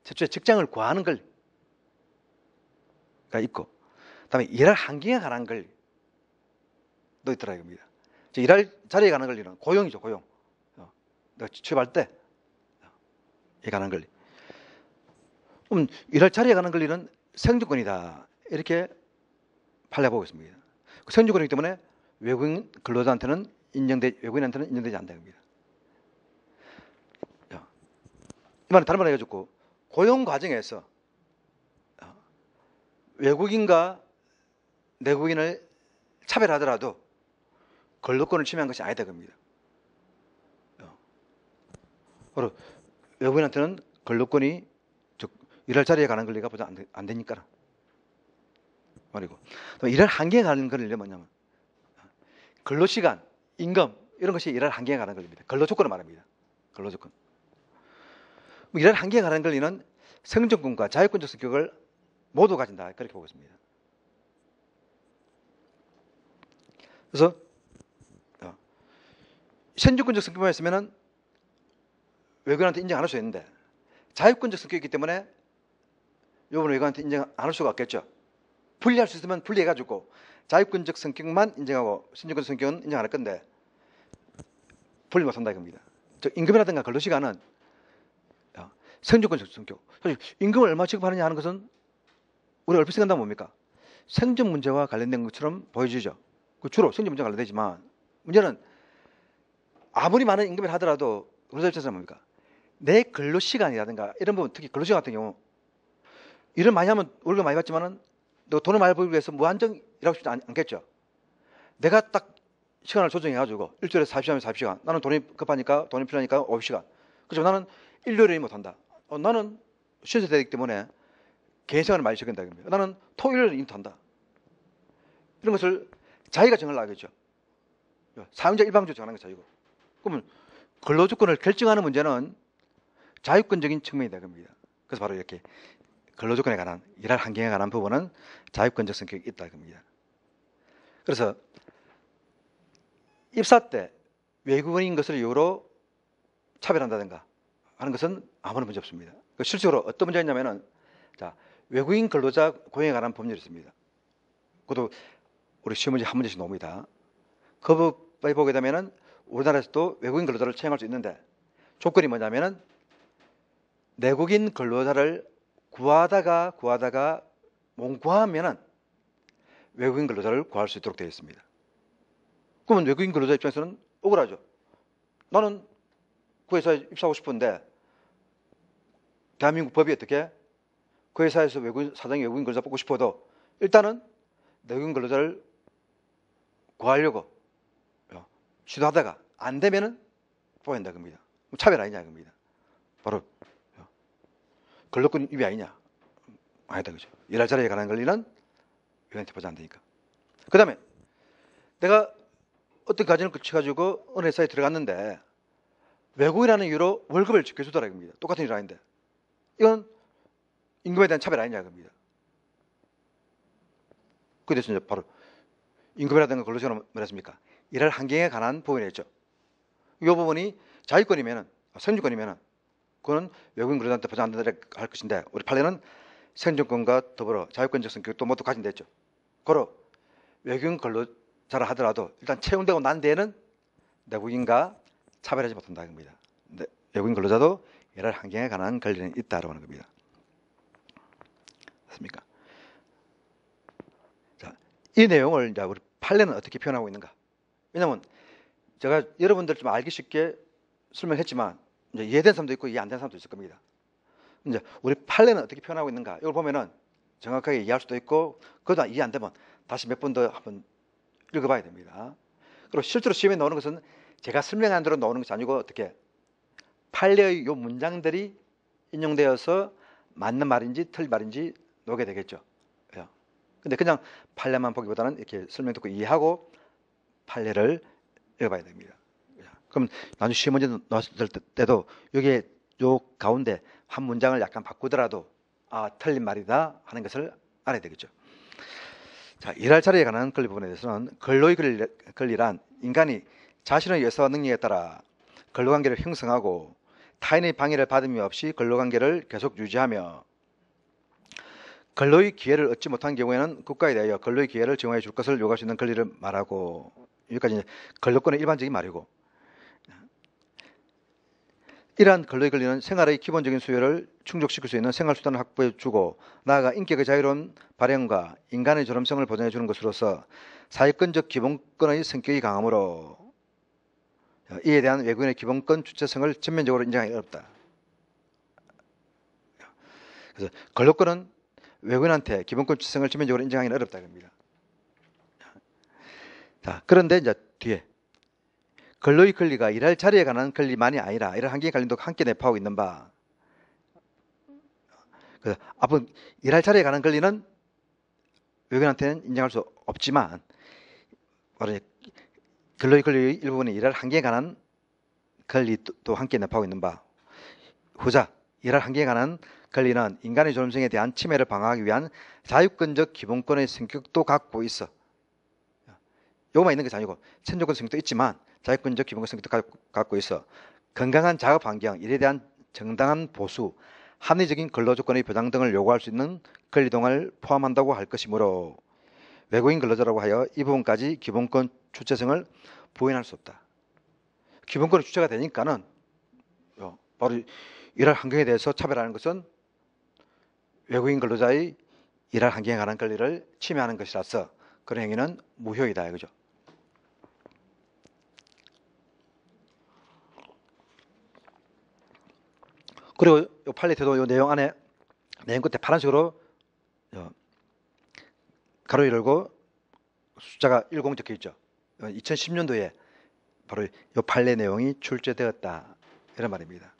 최초에 직장을 구하는 권리가 있고, 그다음에 일할 환경에 관한 권리도 있더라 이겁니다. 일할 자리에 관한 권리는 고용이죠, 고용. 내가 취업할 때에 관한 권리. 그럼 일할 자리에 관한 권리는 생존권이다 이렇게 판례하고 있습니다. 생존권이기 때문에 외국인 근로자한테는 외국인한테는 인정되지 않는다 겁니다. 이 말은 다른 말로 해가지고 고용 과정에서 외국인과 내국인을 차별하더라도 권력권을 침해한 것이 아니다 겁니다. 바로 외국인한테는 권력권이 즉 일할 자리에 관한 권리가 보장 안 되니까. 말이고. 또 일할 한계에 가는 권리는 뭐냐면 근로시간, 임금 이런 것이 일할 한계에 가는 권리입니다. 근로조건을 말합니다. 근로조건. 일할 한계에 가는 권리는 생존권과 자유권적 성격을 모두 가진다. 그렇게 보고 있습니다. 그래서 생존권적 성격만 있으면 외국인한테 인정 안 할 수 있는데 자유권적 성격이기 때문에 요번 외국인한테 인정 안 할 수가 없겠죠. 분리할 수 있으면 분리해가지고 자유권적 성격만 인정하고 생존권적 성격은 인정 안 할 건데 분리 못한다 이겁니다. 즉 임금이라든가 근로시간은 생존권적 성격. 사실 임금을 얼마 지급하느냐 하는 것은 우리가 얼핏 생각하면 뭡니까? 생존 문제와 관련된 것처럼 보여지죠. 주로 생존 문제와 관련되지만 문제는 아무리 많은 임금을 하더라도 근로자 입장에서는 뭡니까? 내 근로시간이라든가 이런 부분, 특히 근로시간 같은 경우 일을 많이 하면 월급 많이 받지만은 너 돈을 많이 벌기 위해서 무한정 일하고 싶지 않겠죠. 내가 딱 시간을 조정해가지고 일주일에 40시간이면 40시간. 나는 돈이 급하니까 돈이 필요하니까 50시간. 그렇죠. 나는 일요일에 못한다. 나는 쉬어야 되기 때문에 개인 시간을 많이 적는다. 나는 토요일에 인터한다. 이런 것을 자기가 정하려고 하겠죠. 사용자 일방적으로 정하는 게 자유고. 그러면 근로조건을 결정하는 문제는 자유권적인 측면이다. 겁니다. 그래서 바로 이렇게 근로조건에 관한 일할 환경에 관한 부분은 자유권적 성격이 있다. 겁니다. 그래서 입사 때 외국인인 것을 이유로 차별한다든가 하는 것은 아무런 문제 없습니다. 실질적으로 어떤 문제가 있냐면은 자, 외국인 근로자 고용에 관한 법률이 있습니다. 그것도 우리 시험 문제 한 문제씩 나옵니다. 그 법에 보게 되면은 우리나라에서도 외국인 근로자를 채용할 수 있는데 조건이 뭐냐면은 내국인 근로자를 구하다가 못 구하면은 외국인 근로자를 구할 수 있도록 되어 있습니다. 그러면 외국인 근로자 입장에서는 억울하죠. 나는 그 회사에 입사하고 싶은데 대한민국 법이 어떻게 그 회사에서 사장이 외국인 근로자 뽑고 싶어도 일단은 내국인 근로자를 구하려고 시도하다가 안 되면은 뽑아야 된다 겁니다. 차별 아니냐 겁니다. 바로 근로권 위배 아니냐. 아니다 그죠. 일할 자리에 관한 권리는 외국인한테 보지 않으니까. 그 다음에 내가 어떤 가정을 거쳐가지고 어느 회사에 들어갔는데 외국인이라는 이유로 월급을 적게 주더라 이겁니다. 똑같은 일 아닌데 이건 임금에 대한 차별 아니냐 겁니다. 그래서 이제 바로 임금이라든가 근로시간은 뭐랬습니까? 일할 환경에 관한 부분이었죠. 이 부분이 자유권이면은 생존권이면은 그거는 외국인 근로자한테 보장 안 된다 할 것인데 우리 판례는 생존권과 더불어 자유권적 성격도 모두 가진다 했죠. 고로 외국인 근로자라 하더라도 일단 채용되고 난 뒤에는 내국인과 차별하지 못한다는 겁니다. 근데 외국인 근로자도 일할 환경에 관한 권리는 있다라고 하는 겁니다. 맞습니까? 자, 이 내용을 이제 우리 판례는 어떻게 표현하고 있는가? 왜냐하면 제가 여러분들 좀 알기 쉽게 설명했지만 이제 이해된 사람도 있고 이해 안 된 사람도 있을 겁니다. 이제 우리 판례는 어떻게 표현하고 있는가? 이걸 보면은 정확하게 이해할 수도 있고 그것도 이해 안 되면 다시 몇 번 더 한번 읽어봐야 됩니다. 그리고 실제로 시험에 나오는 것은 제가 설명한 대로 나오는 것이 아니고 어떻게 판례의 요 문장들이 인용되어서 맞는 말인지 틀린 말인지 나오게 되겠죠. 근데 그냥 판례만 보기보다는 이렇게 설명 듣고 이해하고 판례를 읽어봐야 됩니다. 그럼 나중에 시험 문제 나왔을 때도 여기에 요 가운데 한 문장을 약간 바꾸더라도 아 틀린 말이다 하는 것을 알아야 되겠죠. 자, 일할 자리에 관한 권리 부분에 대해서는 근로의 권리란 인간이 자신의 의사와 능력에 따라 근로관계를 형성하고 타인의 방해를 받음이 없이 근로관계를 계속 유지하며 근로의 기회를 얻지 못한 경우에는 국가에 대하여 근로의 기회를 제공해 줄 것을 요구할 수 있는 권리를 말하고 여기까지 근로권의 일반적인 말이고 이러한 근로의 권리는 생활의 기본적인 수요를 충족시킬 수 있는 생활수단을 확보해 주고 나아가 인격의 자유로운 발현과 인간의 존엄성을 보장해 주는 것으로서 사회권적 기본권의 성격이 강하므로 이에 대한 외국인의 기본권 주체성을 전면적으로 인정하기 어렵다. 그래서 근로권은 외국인한테 기본권 주체성을 전면적으로 인정하기는 어렵다 겁니다. 자, 그런데 이제 뒤에 근로의 권리가 일할 자리에 관한 권리만이 아니라 일할 환경에 관련도 함께 내포하고 있는 바. 그래서 앞으로 일할 자리에 관한 권리는 외국인한테는 인정할 수 없지만 바로 근로의 권리의 일부분이 일할 한계에 관한 권리도 함께 내포하고 있는 바 후자 일할 한계에 관한 권리는 인간의 존엄성에 대한 침해를 방어하기 위한 자유권적 기본권의 성격도 갖고 있어. 요거만 있는 것이 아니고 천조권 성격도 있지만 자유권적 기본권 성격도 갖고 있어. 건강한 작업 환경, 일에 대한 정당한 보수, 합리적인 근로조건의 보장 등을 요구할 수 있는 권리 등을 포함한다고 할 것이므로 외국인 근로자라고 하여 이 부분까지 기본권 주체성을 부인할 수 없다. 기본권이 주체가 되니까는 바로 일할 환경에 대해서 차별하는 것은 외국인 근로자의 일할 환경에 관한 권리를 침해하는 것이라서 그런 행위는 무효이다 이거죠. 그리고 이 판례 태도 이 내용 안에 내용 끝에 파란색으로 가로 열고 숫자가 10 적혀 있죠. 2010년도에 바로 이 판례 내용이 출제되었다 이런 말입니다.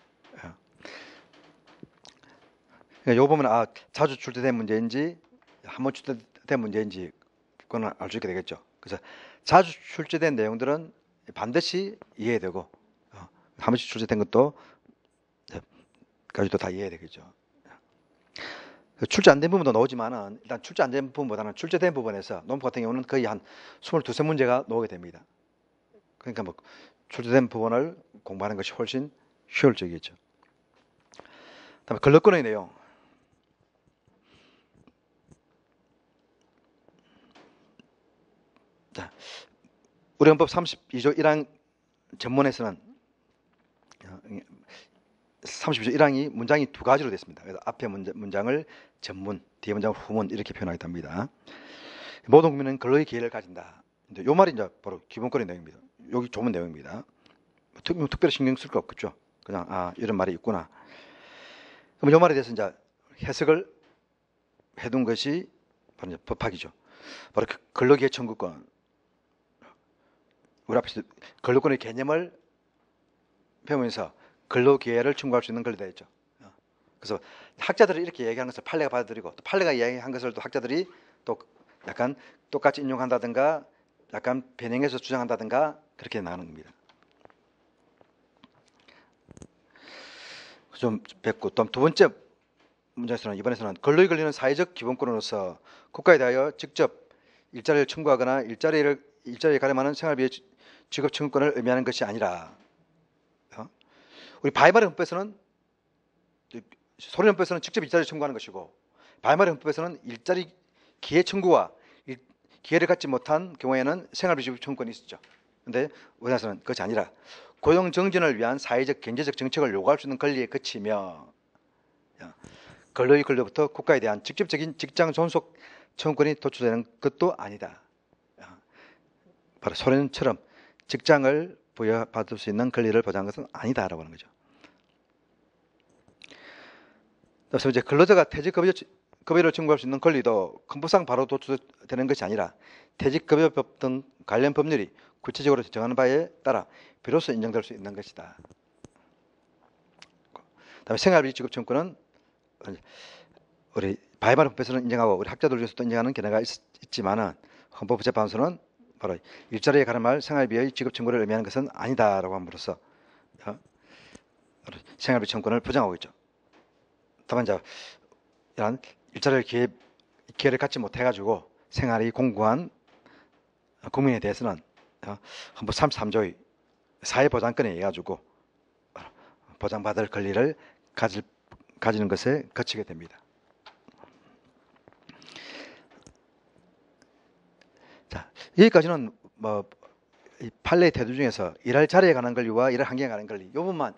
요 보면 자주 출제된 문제인지 한번 출제된 문제인지 그건 알 수 있게 되겠죠. 그래서 자주 출제된 내용들은 반드시 이해되고 한 번씩 출제된 것도 까지도 다 이해되겠죠. 출제 안 된 부분도 나오지만은 일단 출제 안 된 부분보다는 출제된 부분에서 논법 같은 경우는 거의 한 22문제가 나오게 됩니다. 그러니까 뭐 출제된 부분을 공부하는 것이 훨씬 효율적이겠죠. 그다음에 근로권의 내용. 자, 우리 헌법 32조 1항 전문에서는 32조 1항이 문장이 두 가지로 됐습니다. 그래서 앞에 문장을 전문, 뒤에 문장을 후문 이렇게 표현하기도 합니다. 모든 국민은 근로의 기회를 가진다. 이 말이 이제 바로 기본권의 내용입니다. 여기 조문 내용입니다. 특별히 신경 쓸 거 없겠죠. 그냥 이런 말이 있구나. 그럼 이 말에 대해서 이제 해석을 해둔 것이 바로 이제 법학이죠. 바로 근로기회 청구권. 우리 앞에서 근로권의 개념을 배우면서 근로기회를 청구할 수 있는 권리다 했죠. 그래서 학자들이 이렇게 얘기하는 것을 판례가 받아들이고 또 판례가 이야기한 것을 또 학자들이 또 약간 똑같이 인용한다든가 약간 변형해서 주장한다든가 그렇게 나가는 겁니다. 좀 뵙고 또 두 번째 문제에서는 이번에서는 근로의 권리는 사회적 기본권으로서 국가에 대하여 직접 일자리를 청구하거나 일자리에 가름하는 생활비의 지급 청구권을 의미하는 것이 아니라 우리 바이마르 헌법에서는 소련 헌법에서는 직접 일자리를 청구하는 것이고 바이마르 헌법에서는 일자리 기회 청구와 기회를 갖지 못한 경우에는 생활비 지급 청구권이 있었죠. 그런데 우리나라에서는 그것이 아니라 고용 정진을 위한 사회적 경제적 정책을 요구할 수 있는 권리에 그치며 근로의 권리로부터 국가에 대한 직접적인 직장 존속 청구권이 도출되는 것도 아니다. 바로 소련처럼 직장을 부여받을 수 있는 권리를 보장한 것은 아니다라고 하는 거죠. 그래서 이제 근로자가 퇴직급여를 청구할 수 있는 권리도 헌법상 바로 도출되는 것이 아니라 퇴직급여법 등 관련 법률이 구체적으로 정하는 바에 따라 비로소 인정될 수 있는 것이다. 그다음에 생활비 지급 청구는 우리 바이마르 헌법에서는 인정하고 우리 학자들 중에서도 인정하는 견해가 있지만은 헌법재판소는 바로 일자리에 가름할 생활비의 지급 청구를 의미하는 것은 아니다라고 함으로써 생활비 청구권을 부정하고 있죠. 다만 이제 이런 일자리를 기회를 갖지 못해가지고 생활이 공고한 국민에 대해서는 헌법 33조의 사회보장권에 의해 가지고 보장받을 권리를 가지는 것에 거치게 됩니다. 자, 여기까지는 이 판례의 태도 중에서 일할 자리에 관한 권리와 일할 환경에 관한 권리 이 부분만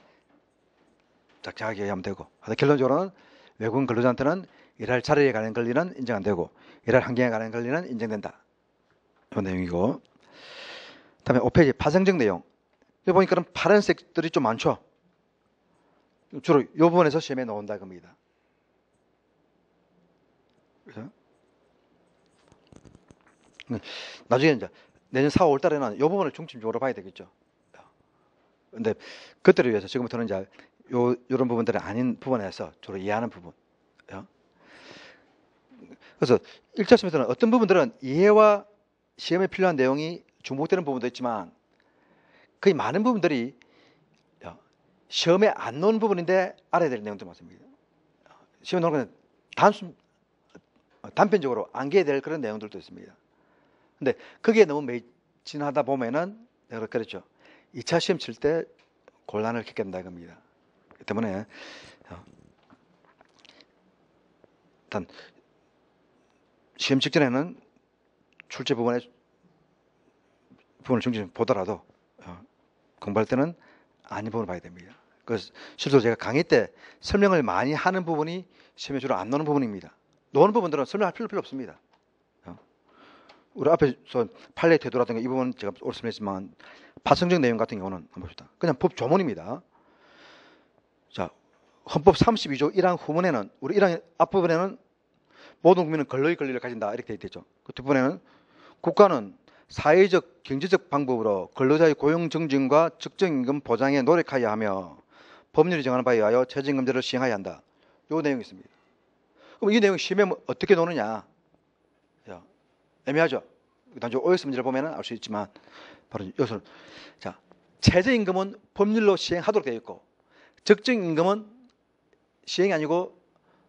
작작하게 얘기하면 되고 결론적으로는 외국인 근로자한테는 일할 자리에 관한 권리는 인정 안 되고 일할 환경에 관한 권리는 인정된다. 이 내용이고 그다음에 5페이지 파생적 내용 여기 보니까 파란색들이 좀 많죠. 주로 이 부분에서 시험에 나온다 겁니다. 그래서 나중에 이제 내년 4, 5월 달에는 이 부분을 중점적으로 봐야 되겠죠. 근데 그때를 위해서 지금부터는 이제 이런 부분들이 아닌 부분에서 주로 이해하는 부분. 그래서 1차 시험에서는 어떤 부분들은 이해와 시험에 필요한 내용이 중복되는 부분도 있지만 거의 많은 부분들이 시험에 안 나오는 부분인데 알아야 될 내용도 많습니다. 시험에 나오는 건 단편적으로 암기해야 될 그런 내용들도 있습니다. 근데 거기에 너무 매진하다 보면은 내가 그랬죠. 2차 시험 칠 때 곤란을 겪게 된다 이겁니다. 그 때문에 일단 시험 직전에는 출제 부분을 중심 보더라도 공부할 때는 아닌 부분을 봐야 됩니다. 그래서 실제로 제가 강의 때 설명을 많이 하는 부분이 시험에 주로 안 나오는 부분입니다. 나오는 부분들은 설명할 필요 없습니다. 우리 앞에서 판례 태도라든가 이 부분 제가 오늘 설명했지만 파성적 내용 같은 경우는 한번 봅시다. 그냥 법 조문입니다. 자, 헌법 32조 1항 후문에는 우리 1항 앞부분에는 모든 국민은 권리의 권리를 가진다 이렇게 되어 있죠. 그 뒷부분에는 국가는 사회적 경제적 방법으로 근로자의 고용 증진과 적정임금 보장에 노력하여야 하며 법률이 정하는 바에 의하여 최저임금제를 시행하여야 한다. 이 내용이 있습니다. 그럼 이 내용이 시험에 어떻게 나오느냐? 애매하죠. 단순히 OX 문제를 보면 알 수 있지만 바로 여기서는 자, 최저임금은 법률로 시행하도록 되어 있고 적정임금은 시행이 아니고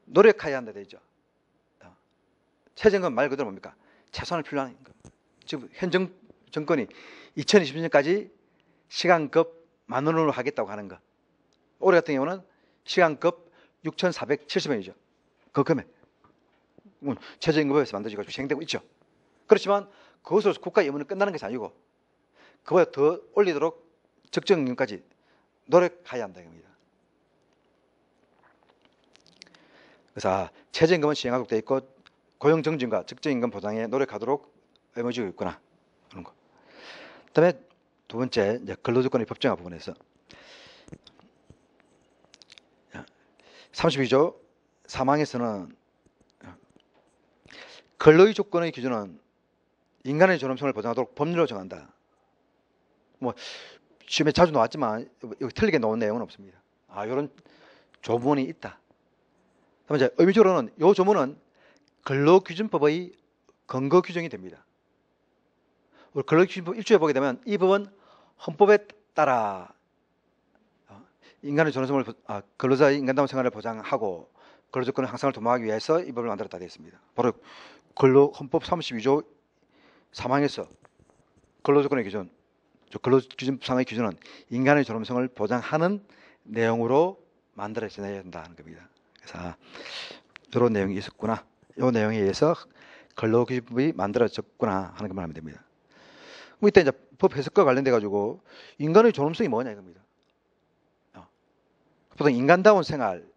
노력하여야 한다 되어 있죠. 최저임금 말 그대로 뭡니까? 최소한을 필요한 임금. 지금 현 정권이 2020년까지 시간급 10,000원으로 하겠다고 하는 거. 올해 같은 경우는 시간급 6,470원이죠. 그 금액. 최저임금법에서 만들어지고 시행되고 있죠. 그렇지만 그것으로 국가의 의무는 끝나는 것이 아니고 그보다 더 올리도록 적정임금까지 노력해야 한다 이겁니다. 그래서 최저임금은 시행하도록 되어 있고 고용정진과 적정임금 보장에 노력하도록 의무지고 있구나 하는 거. 그다음에 두 번째 이제 근로조건의 법정화 부분에서 32조 3항에서는 근로의 조건의 기준은 인간의 존엄성을 보장하도록 법률로 정한다. 뭐 시험에 자주 나왔지만 여기 틀리게 나온 내용은 없습니다. 이런 조문이 있다. 그다음에 이제 의미적으로는 이 조문은 근로기준법의 근거 규정이 됩니다. 우리 근로기준법 1조에 보게 되면 이 법은 헌법에 따라 인간의 존엄성을 근로자의 인간다운 생활을 보장하고 근로조건의 향상을 도모하기 위해서 이 법을 만들었다 되어 있습니다. 바로 헌법 32조 3항에서 근로조건의 기준, 근로기준상의 기준은 인간의 존엄성을 보장하는 내용으로 만들어져야 된다는 겁니다. 그래서 이런 내용이 있었구나. 이 내용에 의해서 근로기준법이 만들어졌구나 하는 것만 하면 됩니다. 이때 이제 법 해석과 관련돼 가지고 인간의 존엄성이 뭐냐 이겁니다. 보통 인간다운 생활이라고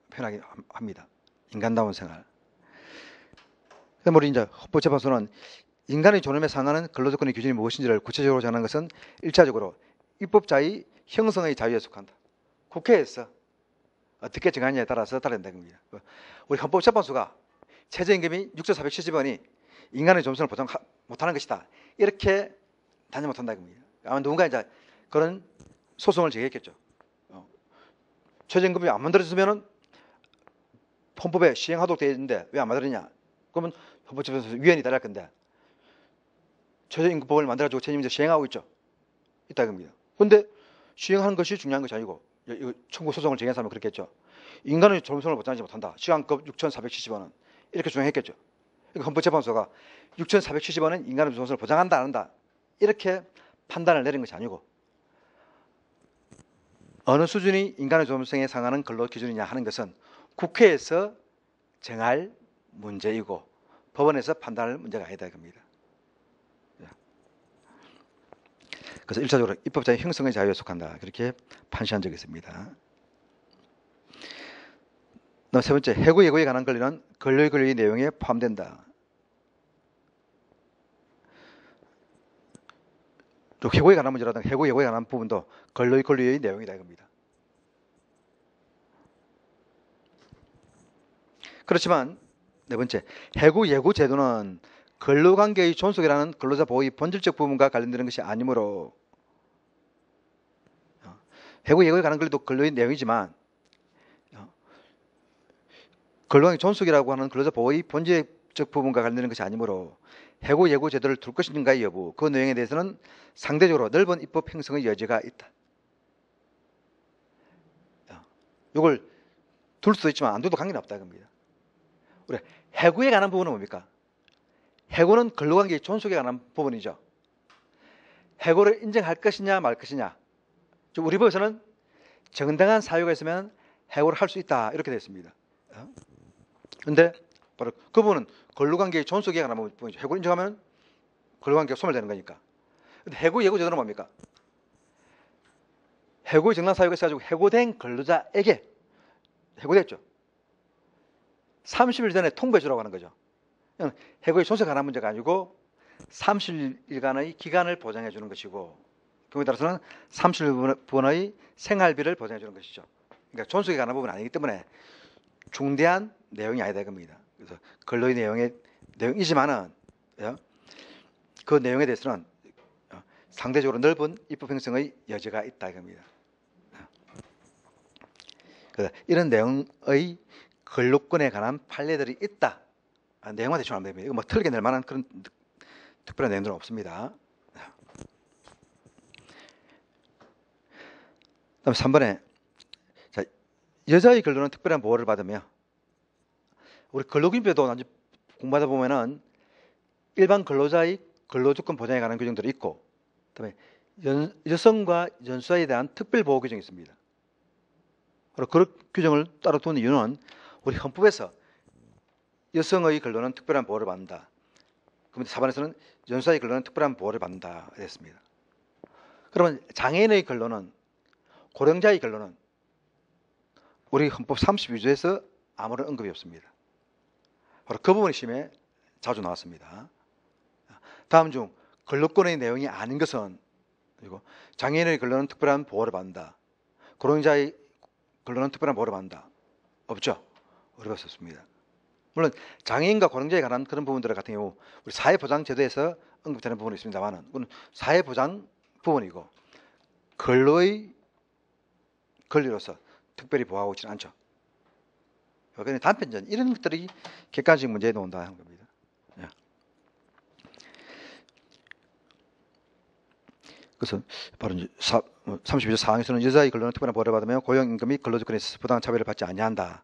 표현하기 합니다. 인간다운 생활. 그다음 우리 이제 헌법재판소는 인간의 존엄에 상하는 근로조건의 기준이 무엇인지를 구체적으로 정하는 것은 1차적으로 입법자의 형성의 자유에 속한다. 국회에서 어떻게 정하느냐에 따라서 다른다 겁니다. 우리 헌법재판소가 최저임금이 6,470원이 인간의 존엄성을 보장 못하는 것이다. 이렇게 단정 못한다 겁니다. 아마 누군가 이제 그런 소송을 제기했겠죠. 최저임금이 안 만들어졌으면 헌법에 시행하도록 되어 있는데 왜 안 만들었냐? 그러면 헌법재판소 위원이 따를 건데 최저임금법을 만들어가지고 최저임금 시행하고 있죠. 있다 겁니다. 그런데 시행하는 것이 중요한 것이 아니고 이거 청구 소송을 제기한 사람은 그렇겠죠. 인간의 존엄성을 보장하지 못한다. 시간급 6,470원은 이렇게 주장했겠죠. 그러니까 헌법재판소가 6,470원은 인간의 존엄성을 보장한다 안 한다 이렇게 판단을 내린 것이 아니고 어느 수준이 인간의 존엄성에 상하는 근로기준이냐 하는 것은 국회에서 정할 문제이고 법원에서 판단할 문제가 아니다 이겁니다. 그래서 1차적으로 입법자의 형성의 자유에 속한다. 그렇게 판시한 적이 있습니다. 세 번째, 해고 예고에 관한 권리는 근로의 권리 내용에 포함된다. 또 해고에 관한 문제라든가 해고 예고에 관한 부분도 근로의 권리의 내용이다 이겁니다. 그렇지만 네 번째, 해고 예고 제도는 근로관계의 존속이라는 근로자 보호의 본질적 부분과 관련되는 것이 아니므로 해고 예고에 관한 권리도 근로의 내용이지만 근로관계 존속이라고 하는 근로자 보호의 본질적 부분과 관련된 것이 아니므로 해고 예고 제도를 둘 것인가의 여부, 그 내용에 대해서는 상대적으로 넓은 입법 형성의 여지가 있다. 이걸 둘 수도 있지만 안 둘도 관계는 없다 겁니다. 우리 해고에 관한 부분은 뭡니까? 해고는 근로관계의 존속에 관한 부분이죠. 해고를 인정할 것이냐 말 것이냐. 우리 법에서는 정당한 사유가 있으면 해고를 할 수 있다 이렇게 되어 있습니다. 그런데 바로 그 부분은 근로관계의 존속에 관한 부분이죠. 해고를 인정하면 근로관계가 소멸되는 거니까. 근데 해고 예고 제도는 뭡니까? 해고의 정당 사유가 있어가지고 해고된 근로자에게 해고됐죠. 30일 전에 통보해 주라고 하는 거죠. 해고의 존속에 관한 문제가 아니고 30일간의 기간을 보장해 주는 것이고 경우에 따라서는 30일분의 생활비를 보장해 주는 것이죠. 그러니까 존속에 관한 부분은 아니기 때문에 중대한 내용이 아니다 이겁니다. 그래서 근로의 내용이지만은 그 내용에 대해서는 상대적으로 넓은 입법 형성의 여지가 있다 이겁니다. 이런 내용의 근로권에 관한 판례들이 있다. 내용만 대충 하면 됩니다. 이거 뭐 틀게 낼 만한 그런 특별한 내용들은 없습니다. 다음 3번에 자, 여자의 근로는 특별한 보호를 받으며 우리 근로기준법도 나중에 공부하다 보면은 일반 근로자의 근로조건 보장에 관한 규정들이 있고 그다음에 여성과 연수자에 대한 특별보호 규정이 있습니다. 바로 그 규정을 따로 두는 이유는 우리 헌법에서 여성의 근로는 특별한 보호를 받는다. 그런데 사반에서는 연수자의 근로는 특별한 보호를 받는다 했습니다. 그러면 장애인의 근로는 고령자의 근로는 우리 헌법 32조에서 아무런 언급이 없습니다. 바로 그 부분이 시험에 자주 나왔습니다. 다음 중 근로권의 내용이 아닌 것은 그리고 장애인의 근로는 특별한 보호를 받는다. 고령자의 근로는 특별한 보호를 받는다. 없죠. 어렵습니다. 물론 장애인과 고령자에 관한 그런 부분들 같은 경우 우리 사회보장제도에서 언급되는 부분이 있습니다만은 그건 사회보장 부분이고 근로의 권리로서 특별히 보호하고 있지는 않죠. 그런데 단편전 이런 것들이 객관식 문제에 나온다 하는 겁니다. 그래서 바로 이제 32조 4항에서는 여자의 근로는 특별한 보호를 받으며 고용임금이 근로조건에 있어서 부당한 차별을 받지 아니한다.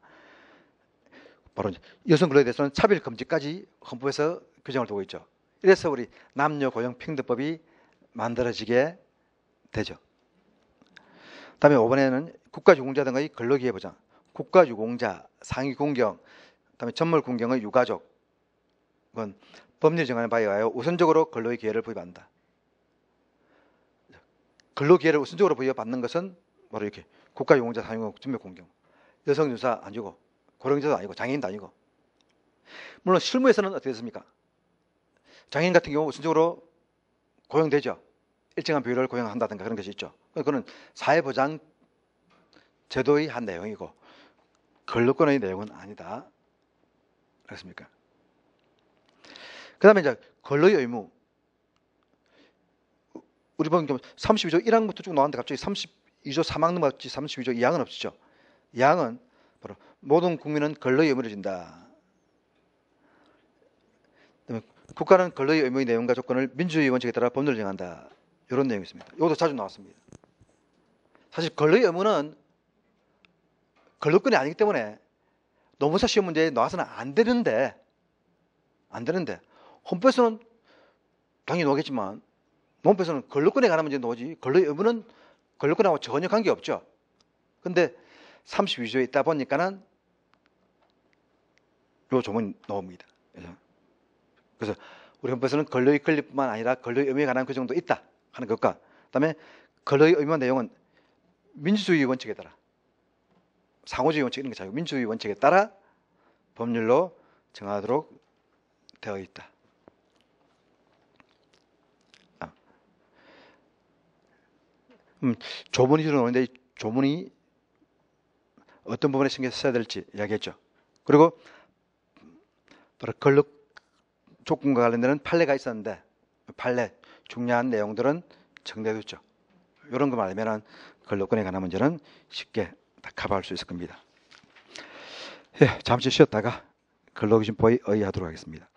바로 여성 근로에 대해서는 차별 금지까지 헌법에서 규정을 두고 있죠. 이래서 우리 남녀 고용 평등법이 만들어지게 되죠. 다음에 5번에는 국가유공자 등의 근로기회 보장, 국가유공자, 상위공경, 그다음에 전몰군경의 유가족은 법률 정하는 바에 의하여 우선적으로 근로의 기회를 부여받는다. 근로기회를 우선적으로 부여받는 것은 바로 이렇게 국가유공자, 상위공경, 전몰군경, 여성유사 아니고 고령자도 아니고 장애인도 아니고 물론 실무에서는 어떻게 됐습니까? 장애인 같은 경우 우선적으로 고용되죠. 일정한 비율을 고용한다든가 그런 것이 있죠. 그거는 사회보장 제도의 한 내용이고 근로권의 내용은 아니다. 그렇습니까? 그 다음에 이제 근로의 의무. 우리 보면 32조 1항부터 쭉 나왔는데 갑자기 32조 3항 넘어갔지 32조 2항은 없었죠. 2항은 바로 모든 국민은 근로의 의무를 진다. 그다음에 국가는 근로의 의무의 내용과 조건을 민주주의 원칙에 따라 법률을 정한다. 이런 내용이 있습니다. 이것도 자주 나왔습니다. 사실 근로의 의무는 근로권이 아니기 때문에 노무사 시험 문제에 나와서는 안 되는데 헌법에서는 당연히 나오겠지만 헌법에서는 근로권에 관한 문제는 나오지 근로의 의무는 근로권하고 전혀 관계없죠. 근데 32조에 있다 보니까는 요 조문이 나옵니다. 그래서 우리 헌법에서는 근로의 권리뿐만 아니라 근로의 의무에 관한 규정도 있다 하는 것과 그다음에 근로의 의무 내용은 민주주의 원칙에 따라 상호주의 원칙 이런 게 아니고 민주주의 원칙에 따라 법률로 정하도록 되어 있다. 조문이 들어오는데 이 조문이 어떤 부분에 신경 써야 될지 이야기했죠. 그리고 바로 근로 조건과 관련되는 판례가 있었는데 판례 중요한 내용들은 정리해뒀죠. 이런 것만 알면은 근로권에 관한 문제는 쉽게 다 커버할 수 있을 겁니다. 예, 잠시 쉬었다가 근로기준법에 의의하도록 하겠습니다.